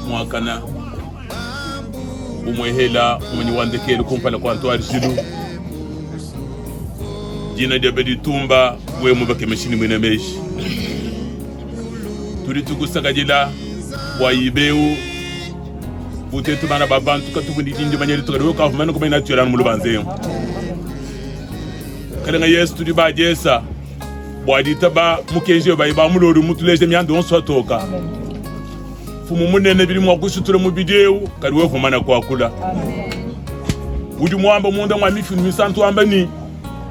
Mwakana umwehela mwenye wandekele kumpala kwa Antoine Zilu jina diabedi tumba we mubake meshini mwene meshi turitukusakajila wayibeu butetu mana babantu katukundi jinji manyeri tukariwe kafumano kuma inatuelanu mulubanzemu kalenga yesu turi bajesa bwadita ba mukenje bayiba mulori mutuleje myando onsotoka fumu munene biri mwakushutura mu bideu kariwe fumana kwakula udi mwamba munda mwa mifunu misantu ambani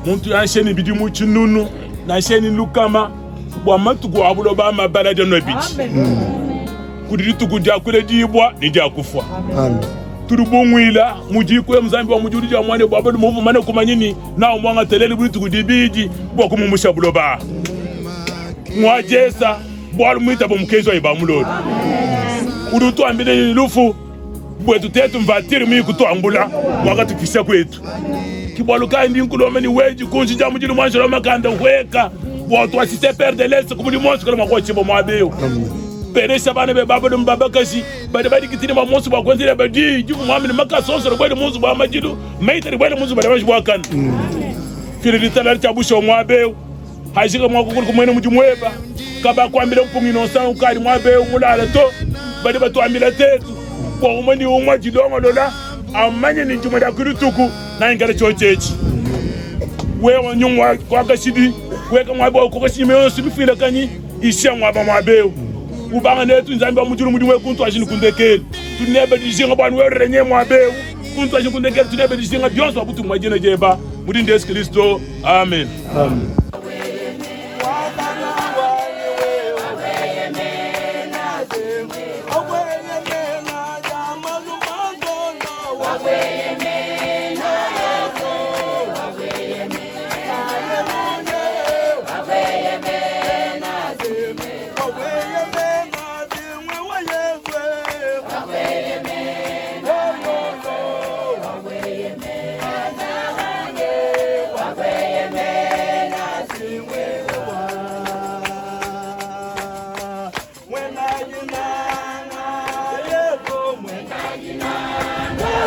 muntu yansheni bidi mu chinunu na sheni lukama bwa matugo abulo ba mabalade no bichi kudiri tukuja kule dibwa nija kufwa amen turubongwila mujikwe mzambi wa mujuri ja mwane bwa bado muvu mane kumanyini na umwanga telele buri tukudibiji bwa kumumusha bulo ba mwajesa bwa mwita bo mukezo iba mulori urutu ambile lufu bwetu tetu mvatiri mimi kutoangula wakati kisha kwetu kibwaluka ndi nkulomeni weji kunji ja mujiri mwanjira makanda weka watu asise perde lese kubuli monsi kala makwachibo mwabeo peresha bana be babado mbabakashi bade kitini ma monsi bwa kwanzira badi jibu mwamini makasonso bwele monsi bwa majidu meitari bwele monsi bade bwa kan kiri talari chabusho mwabeo hajika mwakukuru kumwene mujimweba kaba kwambile mpungino sana ukari mwabeo mulala to bade batu amila tetu kwa umani umwa jidongo lola amanye ni jumada kurutuku na ingara chochechi wewa nyungwa kwa kashidi weka mwaba ko kashime yose bifila kanyi isha mwaba mwabeo ubanga netu nzambi amujuru mudi wekuntu ashini kundekeli tunebe dijinga bwana werenye mwabeo kuntu ashini kundekeli tunebe dijinga byonso abutu mwajina jeba mudi Yesu Kristo amen amen.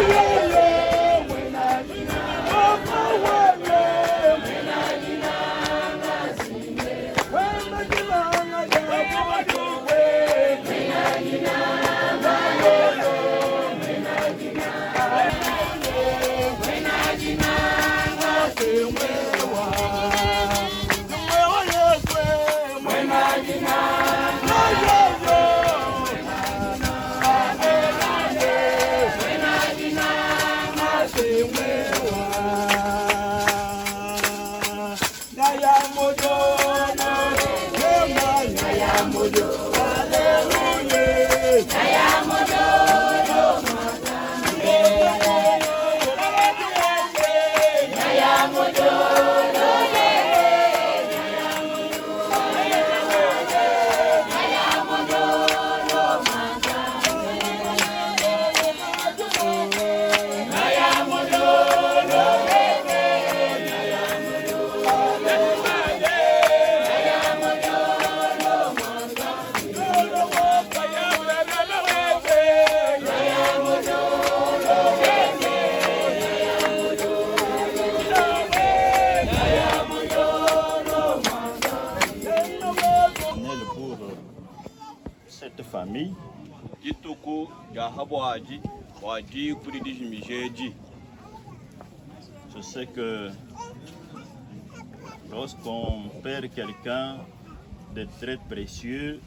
Yeah. Je sais que lorsqu'on perd quelqu'un de très précieux,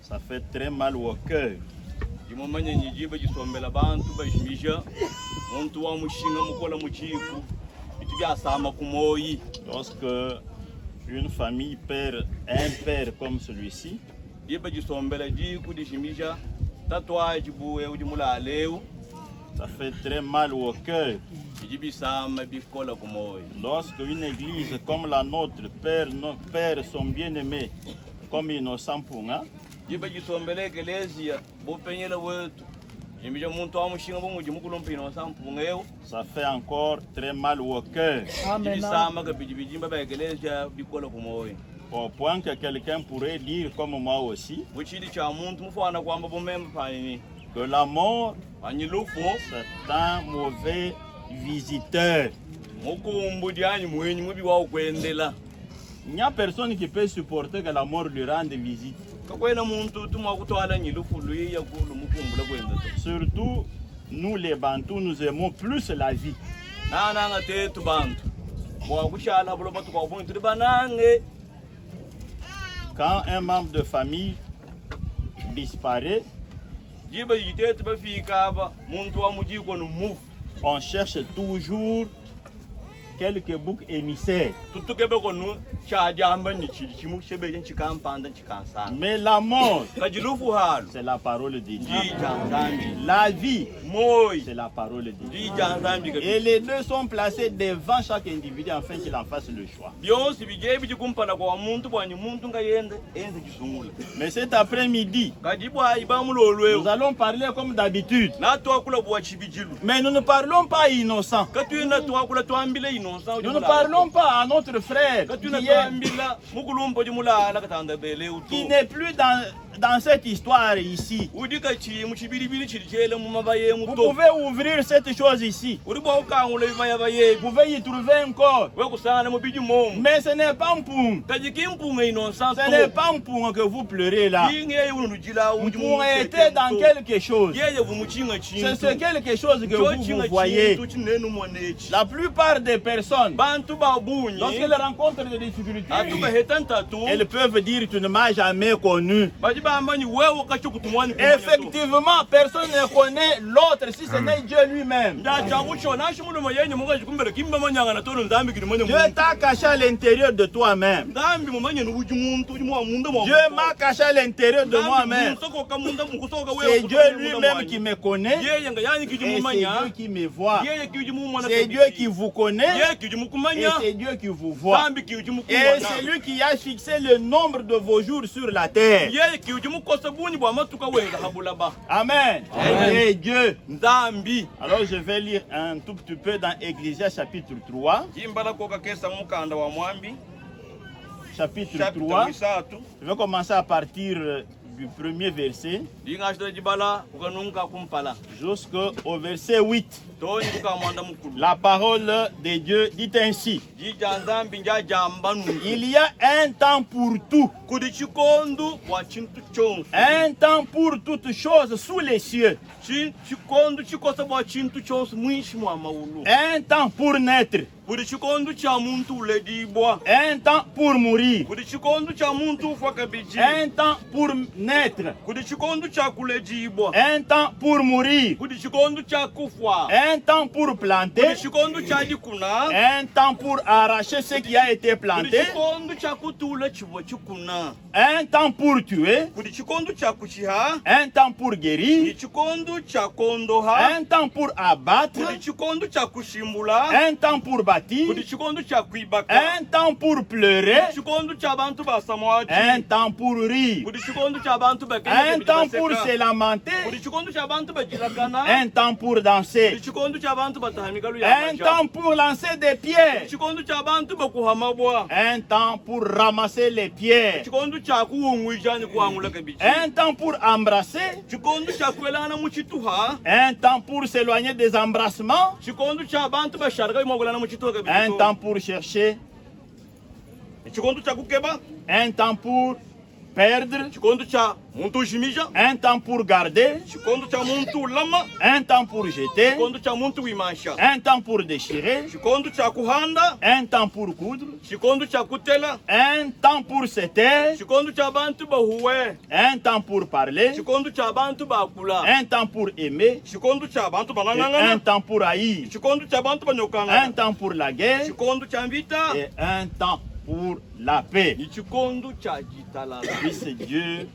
ça fait très mal au cœur. Lorsque une famille perd un père comme celui-ci, ça fait très mal au cœur. Lorsque une église comme la nôtre perd son bien-aimé comme Innocent Mpunga, ça fait encore très mal au cœur. Au point que quelqu'un pourrait dire comme moi aussi que la mort c'est un mauvais visiteur. Il n'y a personne qui peut supporter que la mort lui rende visite. Surtout, nous les Bantous, nous aimons plus la vie. Quand un membre de famille disparaît, on cherche toujours quelques boucs émissaires. Mais la mort, c'est la parole de Dieu. La vie, c'est la parole de Dieu. Et les deux sont placés devant chaque individu afin qu'il en fasse le choix. Mais cet après-midi, nous allons parler comme d'habitude. Mais nous ne parlons pas innocents. Nous ne parlons pas à notre frère qui n'est plus dans cette histoire ici. Vous pouvez ouvrir cette chose ici. Vous pouvez y trouver un corps. Mais ce n'est pas Mpung. Ce n'est pas Mpung que vous pleurez là. Mpung était dans quelque chose. C'est ce quelque chose que vous voyez. La plupart des personnes, lorsqu'elles rencontrent des difficultés, elles peuvent dire tu ne m'as jamais connu. Effectivement, personne ne connaît l'autre si ce n'est Dieu lui-même. Dieu t'a caché à l'intérieur de toi-même. Dieu m'a caché à l'intérieur de moi-même. C'est Dieu lui-même qui me connaît. Et c'est Dieu qui me voit. C'est Dieu qui vous connaît. Et c'est Dieu qui vous voit. Et c'est lui qui a fixé le nombre de vos jours sur la terre. Amen. Et Dieu. Alors je vais lire un tout petit peu dans Ecclésiaste chapitre 3. Chapitre 3. Je vais commencer à partir du premier verset jusqu'au verset 8. La parole de Dieu dit ainsi: il y a un temps pour tout, un temps pour toutes choses sous les cieux, un temps pour naître, un temps pour mourir, un temps pour naître, un temps pour mourir, un temps pour planter, un temps pour arracher ce qui a été planté, un temps pour tuer, un temps pour guérir, un temps pour abattre, un temps pour bâtir, un temps pour pleurer, un temps pour rire, un temps pour se lamenter, un temps pour danser, un temps pour lancer des pierres, un temps pour ramasser les pierres, un temps pour embrasser, un temps pour s'éloigner des embrassements, un temps pour chercher, un temps pour perdre, chikondo cha muntu ujimija, un temps pour garder, chikondo cha muntu lama, un temps pour jeter, chikondo cha muntu wimansha, un temps pour déchirer, chikondo cha kuhanda, un temps pour coudre, chikondo cha kutela, un temps pour se taire, chikondo cha bantu bahuwe, un temps pour parler, chikondo cha bantu bakula, un temps pour aimer, chikondo cha bantu et un banangangana, temps pour haïr, chikondo cha bantu un banyokanga, temps pour la guerre chikondo cha vita, et un temps pour la paix. ni chikondo cha jitalala. Puisse Dieu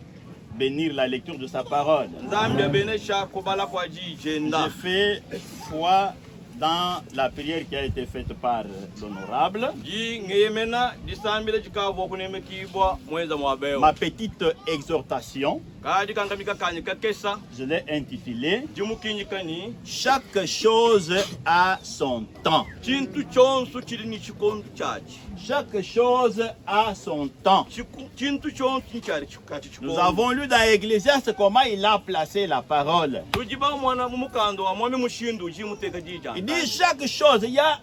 bénir la lecture de sa parole. Nzambe benesha kubala kwa jijenda. Je fais foi dans la prière qui a été faite par l'honorable. Ji ngeyemena disambile jikavo kuneme kibwa mweza mwabeo. Ma petite exhortation, Kadi kangamika kanye kakesa, je l'ai intitulée jimukinyi kani, Chaque chose a son temps. chintu chonsu chili ni chikondo chachi. Chaque chose a son temps. Chintu chonsu chali chikati Nous chikondo. avons lu dans Ecclésiaste comment il a placé la parole. Tujiba mwana mumukando wa mwami mushindu jimuteka Il jijanda. dit chaque chose, il y a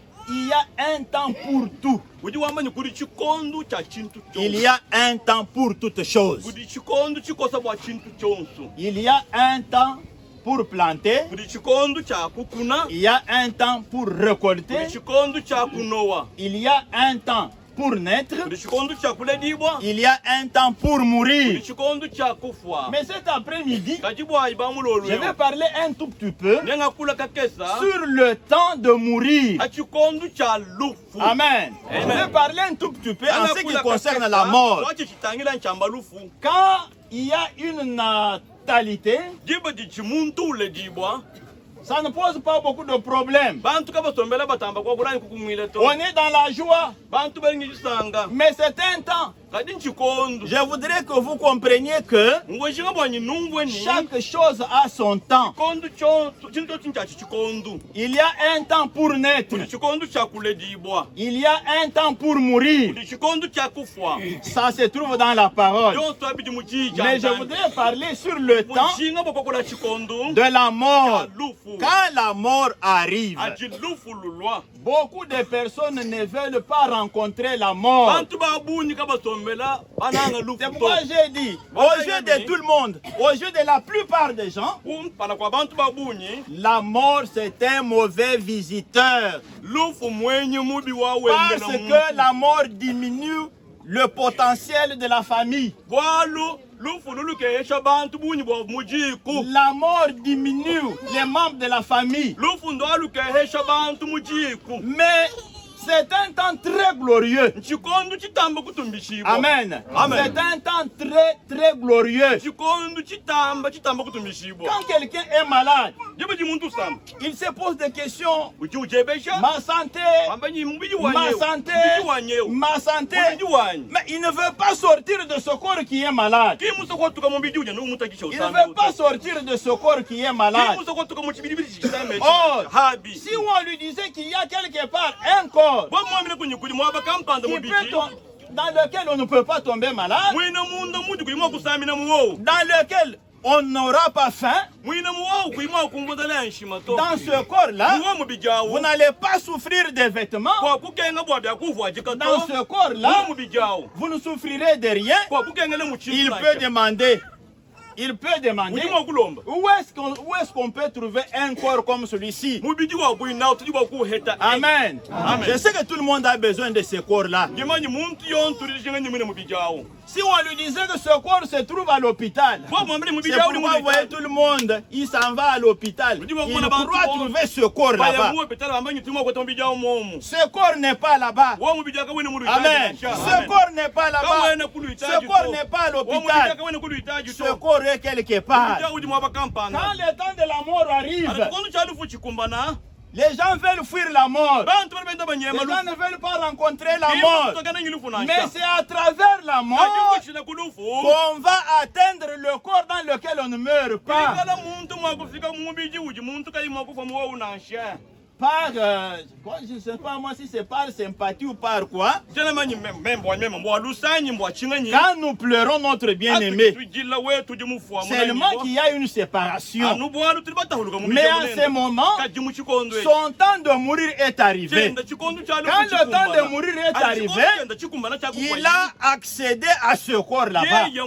un temps pour tout. Uji wamani kuri chikondo cha chintu Il chonsu. y a un temps pour toutes choses. Kuri chikondo chikosa bwa chintu chonsu. Il y a un temps pour planter. Kuri chikondo cha kukuna. Il y a un temps pour récolter. Kuri chikondo cha kunoa. Il y a un temps pour naître. Kuri chikondo cha kuledibwa. Il y a un temps pour Kuri mourir. chikondo cha kufwa. Mais cet après-midi, Kajibwa ibamulolu. je vais parler un tout petit peu Nenga kula kakesa. sur le temps de mourir. Achikondo cha lufu. Amen. Je vais parler un tout petit peu en ce qui concerne la mort. Wachi chitangila nchamba lufu. Quand il y a une natalité, Jiba jichimuntu ule jibwa. ça ne pose pas beaucoup de problèmes. Bantu kabasombela batamba kwa kulani kukumwile to. On est dans la joie, Bantu bengi jisanga. mais c'est un temps. Kadi nchikondo. Je voudrais que vous compreniez que Ngwejinga bwanyi nungwe ni. chaque chose a son temps. Chikondo chonsu. Chinto chinchachi chikondo. Il y a un temps pour naître. Kuli chikondo cha kuledibwa. Il y a un temps pour mourir. Kuli chikondo cha kufwa. Ça se trouve dans la parole. Yonso abidi mujija. Mais je voudrais parler sur le temps Mujinga bokokula chikondo. de la mort. Lufu. Quand la mort arrive, Aji lufu lulwa. beaucoup de personnes ne veulent pas rencontrer la mort. Bantu babuni kabasombela. Bananga lufu C'est to. pourquoi j'ai dit, aux yeux de tout le monde, aux yeux de la plupart des gens, Pana kwa bantu babuni. la mort c'est un mauvais visiteur. Lufu mwenye mubi wawe. Parce que la mort diminue le potentiel de la famille. Bwalu. Lufu lulu keesha bantu buni bwa mujiku. La mort diminue les membres de la famille. Lufu ndo alu keesha bantu mujiku. Mais c'est un temps très glorieux. Chikondo chitamba kutumbishibwa. Amen. Amen. C'est un temps très, très glorieux. Chikondo chitamba kutumbishibwa. Quand quelqu'un est malade, Jiba jimuntu sam. il se pose des questions. Uchi ujebesha. Ma santé, Ambanyi mbiji ma wanyew. santé, Mbiji wanyew. ma santé. Mbiji wanyi. Mais il ne veut pas sortir de ce corps qui est malade. Kimuso kwa tuka mbiji uja no mutakisha Il usambe. ne veut pas sortir de ce corps qui est malade. Kimuso kwa tuka muchibidi chisambe. Or, Habi. si on lui disait qu'il y a quelque part un corps Bwa mwamile kunyukuli mwaba kampanda qui mubiji. peut dans lequel on ne peut pas tomber malade, Mwina munda muji kulimwa kusamina muwo. dans lequel on n'aura pas faim, Mwina muwo kulimwa kumvudala nshima to. dans ce corps-là, Muwo mubijawo. vous n'allez pas souffrir des vêtements. Kwa kukenga bwa bya kuvwa jikato. Dans ce corps-là, Muwo mubijawo. vous ne souffrirez de rien. Kwa kukengele muchifu. Il peut demander, Mujimwa kulomba. où est-ce qu'on peut trouver un corps comme celui-ci? Mubiji wa kuina utujibwa kuheta. Amen. Amen. Je sais que tout le monde a besoin de ce corps-là. Jimanyi muntu yontu lijinga nyimine mubijawo. Si on lui disait que ce corps se trouve à l'hôpital, Kwa mwamile c'est mubijawo ni pourquoi vous voyez tout le monde, il s'en va à l'hôpital. Il croit trouver ce corps là-bas. Baya muwe petala amanyi tumwa kwa mubijawo momu. Ce corps n'est pas là-bas. Wa mubijaka wene mulu Amen. Ce corps n'est pas là-bas. Kawena kulu Ce itaji. corps n'est pas à Wa l'hôpital. mubijaka wene kulu itaji Ce to. corps est quelque part. Mubijawo di mwaba kampana. Quand le temps de la mort arrive, Kondo chalu fu chikumbana. les gens veulent fuir la mort. Bantu benda Les banyema lu. gens ne veulent pas rencontrer la mort. Mais Mais c'est à travers la mort kulufu. qu'on va atteindre le corps dans lequel on ne meurt pas. Kala muntu mwakufika mubiji uji muntu kayima kufa muwa unansha. par, je ne sais pas moi si c'est par sympathie ou par quoi. Quand nous pleurons notre bien-aimé, seulement qu'il y a une séparation. Mais en ce moment, son temps de mourir est arrivé. Quand le temps de mourir est arrivé, il a accédé à ce corps là-bas. Il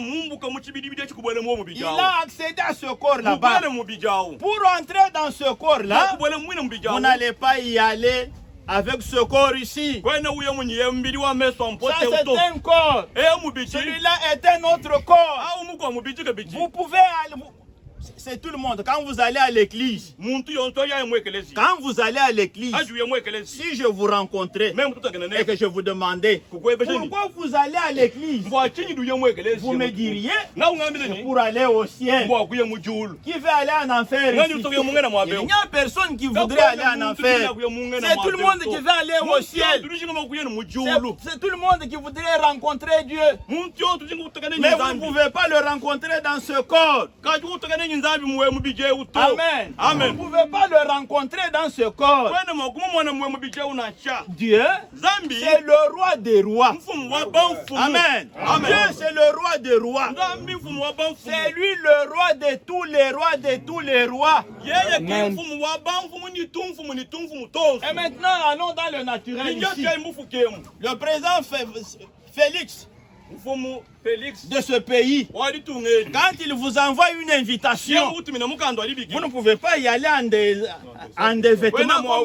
a accédé à ce corps là-bas. Pour entrer dans ce corps-là, vous n'allez pas y aller avec ce corps ici. Ça, c'est un corps. Celui-là est un autre corps. Vous pouvez aller... C'est tout le monde. Quand vous allez à l'église, si je vous rencontrais et que je vous demandais pourquoi vous allez à l'église, vous me diriez pour aller au ciel. Qui veut aller en enfer ici? Il n'y a personne qui voudrait aller en enfer. C'est tout le monde qui veut aller au ciel. C'est tout le monde qui voudrait rencontrer Dieu. Mais vous ne pouvez pas le rencontrer dans ce corps. Amen. Amen. Vous ne pouvez pas le rencontrer dans ce corps. Dieu, c'est le roi des rois. Amen. Dieu, c'est le roi des rois. C'est lui le roi de tous les rois de tous les rois. Amen. Et maintenant, allons dans le naturel ici. Le président Félix de ce pays, quand il vous envoie une invitation, vous ne pouvez pas y aller en des vêtements.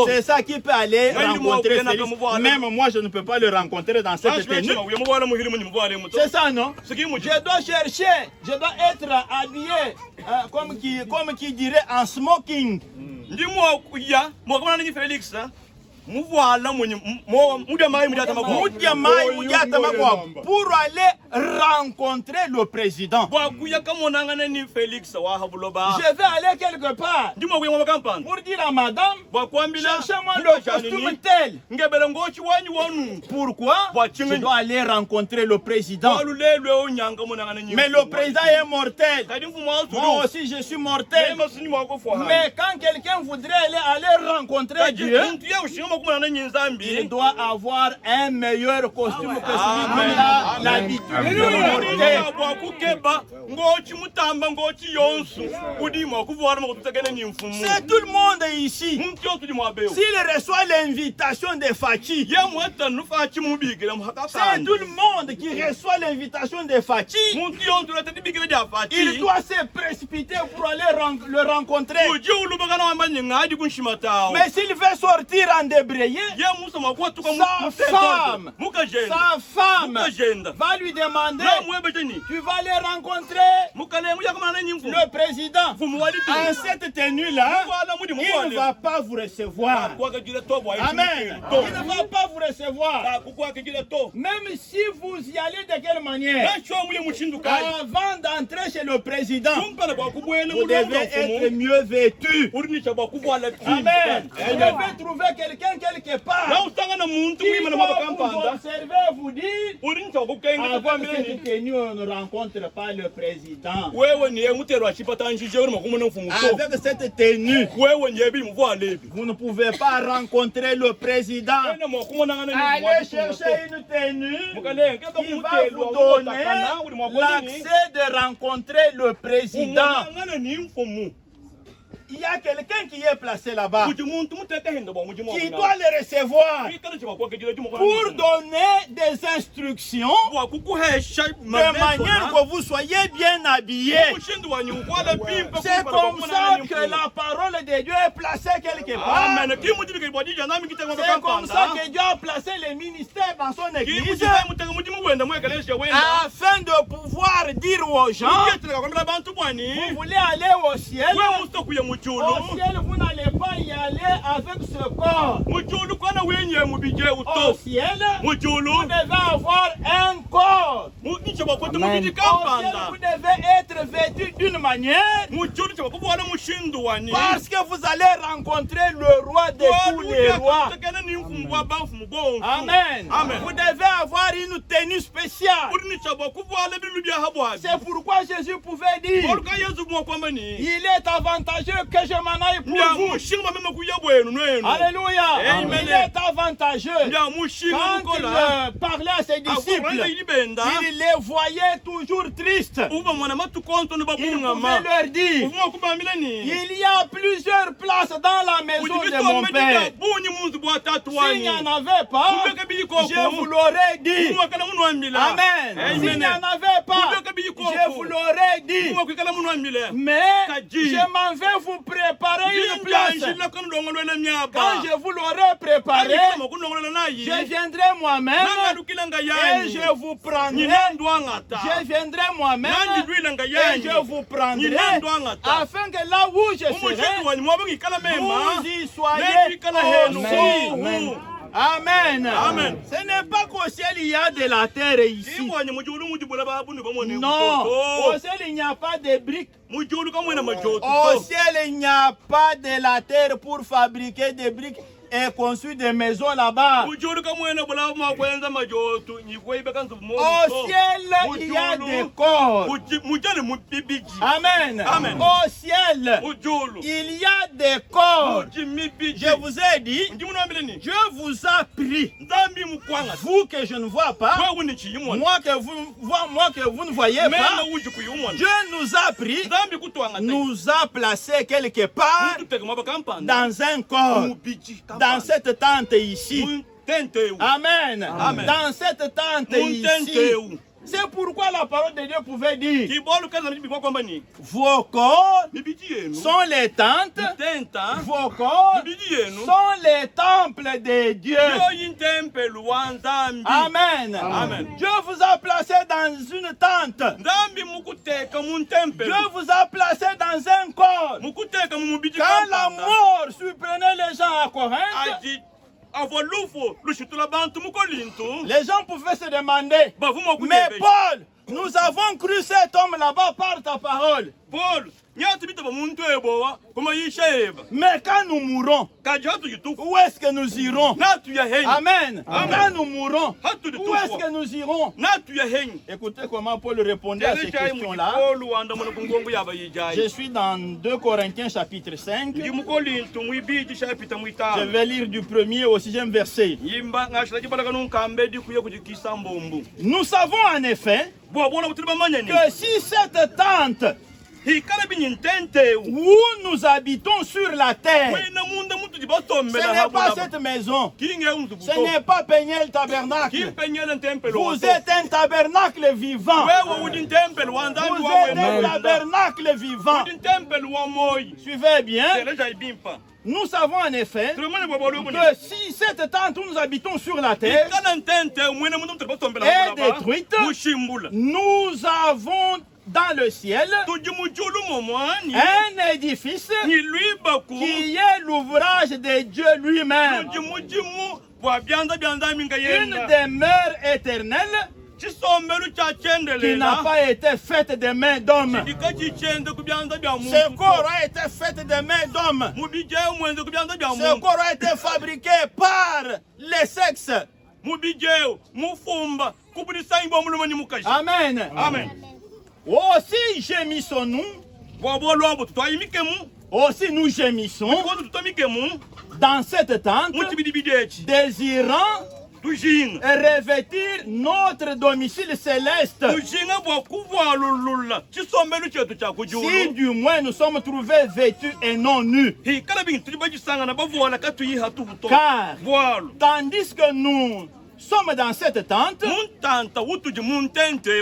C'est ça qui peut aller rencontrer Félix. Même moi, je ne peux pas le rencontrer dans cette tenue. C'est ça, non? Je dois chercher, je dois être habillé, comme qui dirait en smoking. Pour aller rencontrer le président. Je vais aller quelque part pour dire à madame, cherchez-moi le costume tel. Pourquoi? Je dois aller rencontrer le président. Mais le président est mortel. Moi aussi je suis mortel. Mais quand quelqu'un voudrait aller rencontrer Dieu, il doit avoir un meilleur costume que celui qu'il a l'habitude de porter. C'est tout le monde ici. S'il reçoit l'invitation de Fachi, c'est tout le monde qui reçoit l'invitation de Fachi. Il doit se précipiter pour aller le rencontrer. Mais s'il veut sortir en débrayé, sa femme va lui demander, tu vas aller rencontrer le président. En cette tenue-là, il ne va pas vous recevoir. Amen. Il ne va pas vous recevoir. Même si vous y allez de quelle manière, avant d'entrer chez le président, vous devez être mieux vêtu. Amen. Vous devez trouver quelqu'un quelque part qui va vous observer, vous dire, avant cette tenue, on ne rencontre pas le président. Avec cette tenue, vous ne pouvez pas rencontrer le président. Allez chercher une tenue qui va vous donner l'accès de rencontrer le président. Il y a quelqu'un qui est placé là-bas, qui doit le recevoir pour donner des instructions de manière que vous soyez bien habillés. C'est comme ça que la parole de Dieu est placée quelque part. C'est comme ça que Dieu a placé les ministères dans son église, afin de pouvoir dire aux gens, vous voulez aller au ciel, vous n'allez pas y aller avec ce corps Mujulu kana wenye mubije au uto. ciel, Mujulu. vous devez avoir un corps. Mukicha bakote Amen. mubiji Au ciel, kampanda. vous devez être vêtu d'une manière Mujulu cha bakubuana mushindu wani. parce que vous allez rencontrer le roi de tous les rois. Amen. Amen. Vous devez avoir une tenue spéciale. C'est pourquoi Jésus pouvait dire il est avantageux que je m'en aille pour vous. Alléluia. Amen. Il est avantageux. Quand il parlait à ses disciples, il les voyait toujours tristes. Il pouvait leur dire il y a plusieurs places dans la maison de mon Père. S'il n'y en avait pas, je vous l'aurais dit. Amen. S'il n'y en avait pas, je vous l'aurais dit. Mais je m'en vais vous préparer une place. Quand je vous l'aurai préparé, je viendrai moi-même et je vous prendrai. Je viendrai moi-même et je vous prendrai afin que là où je serai, vous y soyez aussi. Amen. Amen. Amen. Ce n'est pas qu'au ciel il y a de la terre ici. Non, au ciel il n'y a pas de briques. Au ciel il n'y a pas de la terre pour fabriquer des briques et construire des maisons là-bas. Au ciel il y a des corps. Amen. Amen. Au ciel il y a des corps. Je vous ai dit, Dieu vous a pris. Vous que je ne vois pas, moi que vous ne voyez pas, Dieu nous a pris, nous a placés quelque part dans un corps, dans cette tente ici. Amen. Amen. Dans cette tente ici. C'est pourquoi la parole de Dieu pouvait dire vos corps sont les tentes, vos corps sont les temples de Dieu. Amen. Amen. Dieu vous a placé dans une tente. Dieu vous a placé dans un corps. Quand la mort surprenait les gens à Corinthe, les gens pouvaient se demander, mais Paul, nous avons cru cet homme là-bas par ta parole. Mais quand nous mourrons, où est-ce que nous irons? Amen. Quand nous mourrons, où est-ce que nous irons? Écoutez comment Paul répondait à ces questions-là. Je suis dans 2 Corinthiens chapitre 5. Je vais lire du 1er au 6e verset. Nous savons en effet que si cette tente où nous habitons sur la terre, ce n'est pas cette maison, ce n'est pas Peniel Tabernacle. Vous êtes un tabernacle vivant. Vous êtes un tabernacle vivant. Suivez bien. Nous savons en effet que si cette tente où nous habitons sur la terre est détruite, nous avons dans le ciel un édifice qui est l'ouvrage de Dieu lui-même, une demeure éternelle qui n'a pas été faite de mains d'hommes. Ce corps a été fait de mains d'hommes. Ce corps a été fabriqué par les sexes. Amen. Amen. Aussi gémissons-nous. Aussi nous gémissons dans cette tente, désirant revêtir notre domicile céleste. Si du moins nous sommes trouvés vêtus et non nus. Car tandis que nous sommes dans cette tente,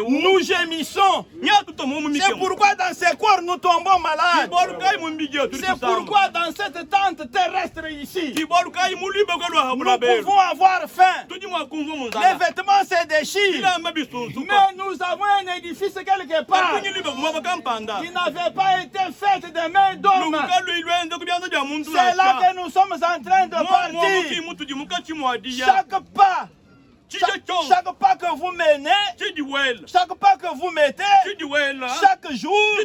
nous gémissons. C'est pourquoi dans ces corps nous tombons malades. C'est pourquoi dans cette tente terrestre ici, nous pouvons avoir faim. Les vêtements se déchirent. Mais nous avons un édifice quelque part qui n'avait pas été fait de main d'homme. C'est là que nous sommes en train de partir. Chaque pas que vous menez, chaque pas que vous mettez, chaque jour,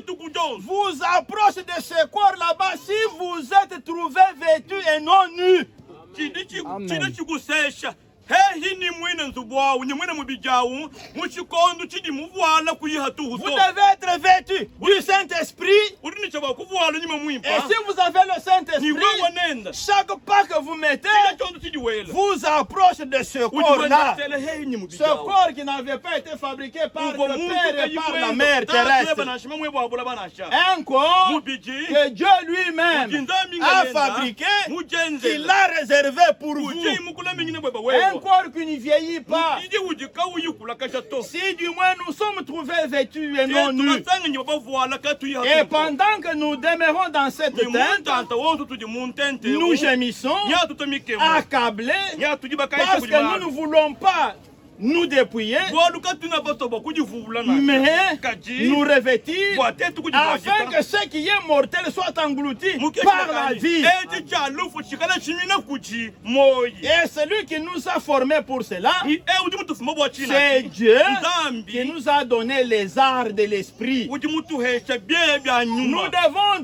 vous approchez de ce corps là-bas si vous êtes trouvé vêtu et non nu. Vous devez être vêtu du Saint-Esprit. Et si vous avez le Saint-Esprit, chaque pas que vous mettez vous approche de ce corps-là. Ce corps qui n'avait pas été fabriqué par le Père et par la Mère terrestre. Un corps que Dieu lui-même a fabriqué, qu'il a réservé pour vous. Un corps qui ne vieillit pas. Si du moins nous sommes trouvés vêtus et non nus. Et pendant que nous demeurons dans cette tente, nous gémissons, accablés, parce que nous ne voulons pas nous dépouiller, mais nous revêtir afin que ce qui est mortel soit englouti par la vie. Et celui qui nous a formés pour cela, c'est Dieu qui nous a donné les arts de l'esprit. Nous devons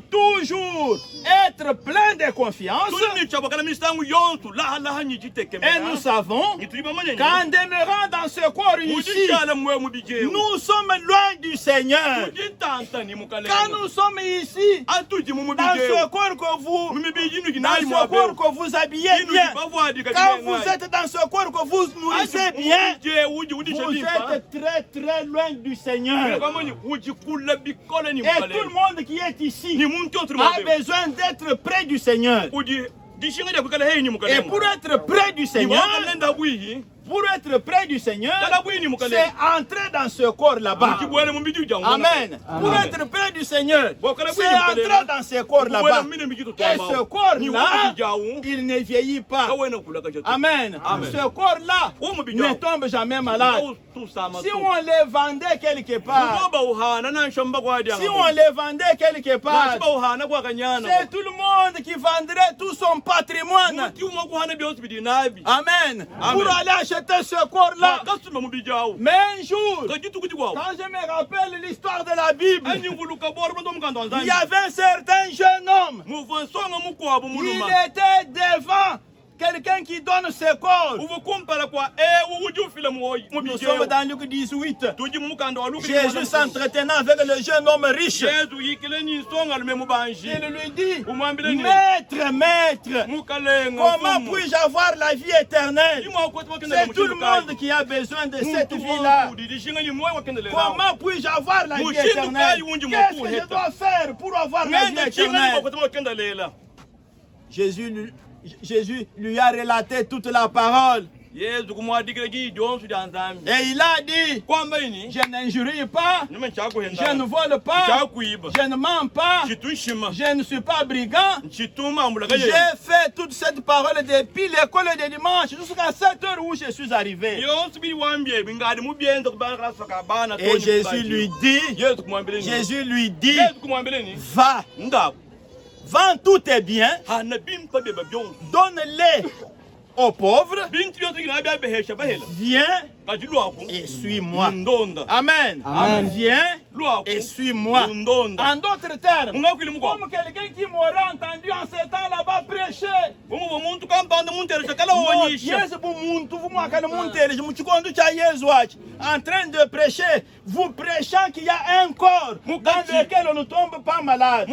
toujours être pleins de confiance. Et nous savons qu'en demeurant dans ce corps ici, nous sommes loin du Seigneur. Quand nous sommes ici, dans ce corps que vous habillez bien, quand vous êtes dans ce corps que vous nourrissez bien, vous êtes très très loin du Seigneur. Et tout le monde qui est ici a besoin d'être près du Seigneur. Et pour être près du Seigneur, c'est entrer dans ce corps là-bas. Amen. Pour être près du Seigneur, c'est entrer dans ce corps là-bas. Et ce corps-là, il ne vieillit pas. Amen. Ce corps-là ne tombe jamais malade. Si on les vendait quelque part, c'est tout le monde qui vendrait tout son patrimoine. Amen. Pour aller acheter ce corps-là. Mais un jour, quand je me rappelle l'histoire de la Bible, il y avait un certain jeune homme. Il était devant quelqu'un qui donne ses corps. Nous sommes dans Luc 18. Jésus s'entretenant avec le jeune homme riche. Il lui dit, Maître, comment puis-je avoir la vie éternelle? C'est tout le monde qui a besoin de cette vie-là. Comment puis-je avoir la vie éternelle? Qu'est-ce que je dois faire pour avoir la vie éternelle? Jésus lui a relaté toute la parole. Et il a dit, je n'injurie pas, je ne vole pas, je ne mens pas, je ne suis pas brigand. J'ai fait toute cette parole depuis l'école de dimanche jusqu'à 7 heures où je suis arrivé. Et Jésus lui dit, va. Vends tous tes biens, donne-les aux pauvres, viens et suis-moi. Amen. Viens et suis-moi. En d'autres termes, comme quelqu'un qui m'aurait entendu en ce temps là-bas prêcher. En train de prêcher, vous prêchant qu'il y a un corps dans lequel on ne tombe pas malade.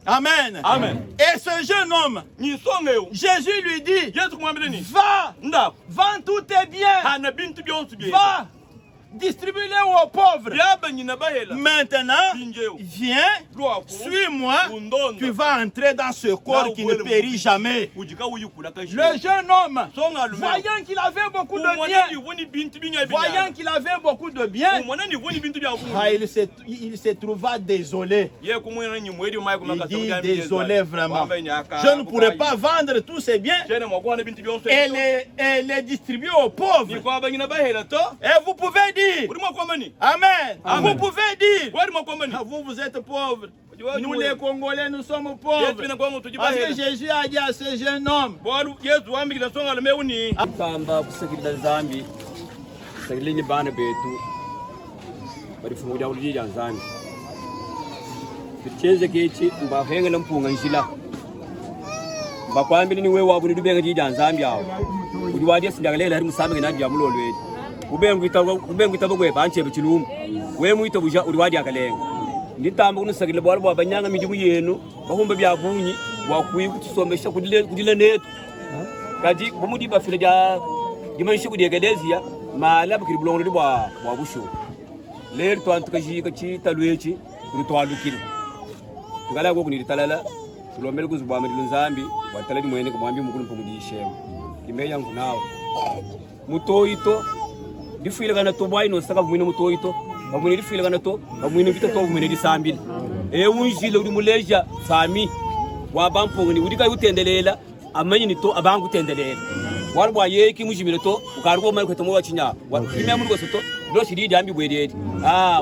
Amen. Et ce jeune homme, Jésus lui dit, va, vends tous tes biens, va, distribue-les aux pauvres. Maintenant, viens, suis-moi, tu vas entrer dans ce corps qui ne périt jamais. Le jeune homme, voyant qu'il avait beaucoup de biens, il se trouva désolé. Il dit désolé vraiment. Je ne pourrais pas vendre tous ces biens et les distribuer aux pauvres. Et vous pouvez dire, Amen. Vous pouvez dire, vous êtes pauvres. Nous les Congolais, nous sommes pauvres. Parce que Jésus a dit à ce jeune homme, bakwambili ni wewe wabuni dubenga jija nzambi awo udi wadi sindalela hari musambe na dia mulolwe kubengu itabo kwe banche bichilum we mu itabuja udi wadi akalenga nditamba kunusakile bwalo bwabanyanga mijimu yenu bahumba byabunyi wakwi kutusomesha kudile netu kadi bomudi bafile ja dimanshi kudegelezia mala bikiri bulongo bwa bushu ler to antukaji kachi talwechi rutwalukile tukala go kuniritalala tulomele kuzubwa nzambi wataladi mwene kumwambi mukulu mpumudishema kimeya ngunao mutoito difile kana to bwaino saka mwine mutoito bamwine difile kana to bamwine bita to mwine disambile unjile uri muleja fami wabampongni udika utendelela amanyi ni to abangu tendelela walbwa yeki mujimile to ukarwo mali kwetomo wachinya wakimya muri gosoto do shiridi ambi bwededi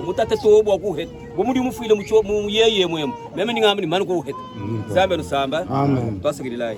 mutata to bwa kuhe bomudi mufile mucho mu yeye mwemo meme ni ngamni manu ko heta samba no samba amen twasagililai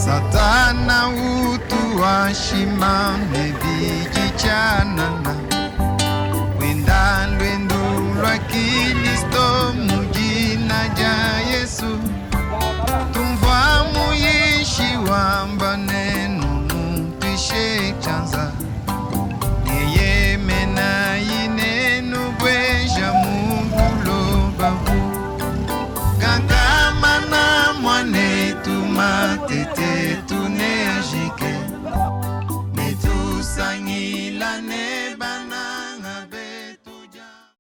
Satana utu washima mebiji chanana wenda lwendu lwa Kristo mujina ja Yesu tumva muyishi wamba nenu mutwishe chanza yeye mena yinenu bweja mugulo babu kangama na mwane tumatete tuneajike netusangilane